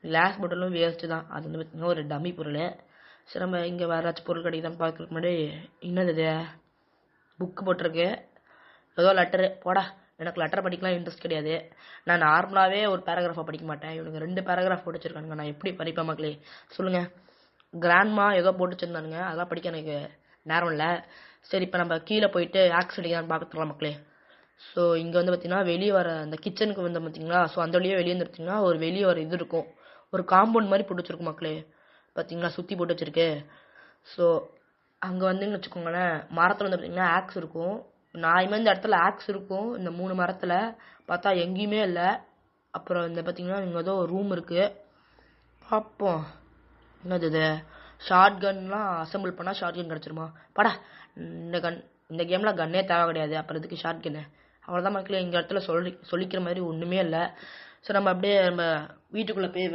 Class பாட்டிலும் waste தான். அது வந்து பார்த்தீங்கன்னா ஒரு டம்மி பொருள். சரி நம்ம இங்கே வேறு ஏதாச்சும் பொருள் கிடைக்குதான்னு பார்க்கறதுக்கு முன்னாடி என்னது இது புக்கு போட்டிருக்கு. ஏதோ லெட்டரு போடா. எனக்கு லெட்டர் படிக்கலாம் இன்ட்ரெஸ்ட் கிடையாது. நான் நார்மலாகவே ஒரு பேராகிராஃபாக படிக்க மாட்டேன். இவனுங்க 2 பேராகிராஃப் போட்டு வச்சிருக்கானுங்க. நான் எப்படி படிப்பேன் மக்களே சொல்லுங்கள். கிராண்ட்மா ஏதோ போட்டு வச்சிருந்தானுங்க. அதெல்லாம் படிக்க எனக்கு நேரம் இல்லை. சரி இப்போ நம்ம கீழே போயிட்டு ஆக்ஸ் அடிக்கலான்னு பார்த்துக்கலாம் மக்களே. ஸோ இங்கே வந்து பார்த்தீங்கன்னா வெளியே வர அந்த கிச்சனுக்கு வந்து பார்த்தீங்களா, ஸோ அந்த வழியே வெளியே வந்து பார்த்தீங்கன்னா ஒரு வெளியே வர இது இருக்கும். ஒரு காம்பவுண்ட் மாதிரி போட்டு வச்சிருக்கும் மக்களே. பார்த்தீங்களா சுற்றி போட்டு வச்சிருக்கு. ஸோ அங்கே வந்துன்னு வச்சுக்கோங்களேன், மரத்தில் வந்து பார்த்தீங்கன்னா ஆக்ஸ் இருக்கும். நான் இந்த இடத்துல ஆக்ஸ் இருக்கும். இந்த 3 மரத்தில் பார்த்தா எங்கேயுமே இல்லை. அப்புறம் இந்த பார்த்தீங்கன்னா இங்கே ஏதோ ரூம் இருக்குது. பார்ப்போம் என்னது இது. ஷார்ட் கன்லாம் அசம்பிள் பண்ணால் ஷார்ட் கன் கிடச்சிருமா? படா இந்த கேமில் கன்னே தேவை கிடையாது. அப்புறம் இதுக்கு ஷார்ட் கன்னு அவ்வளோதான் மக்களே. இந்த இடத்துல சொல்லிக்கிற மாதிரி ஒன்றுமே இல்லை. ஸோ நம்ம அப்படியே நம்ம வீட்டுக்குள்ளே போய்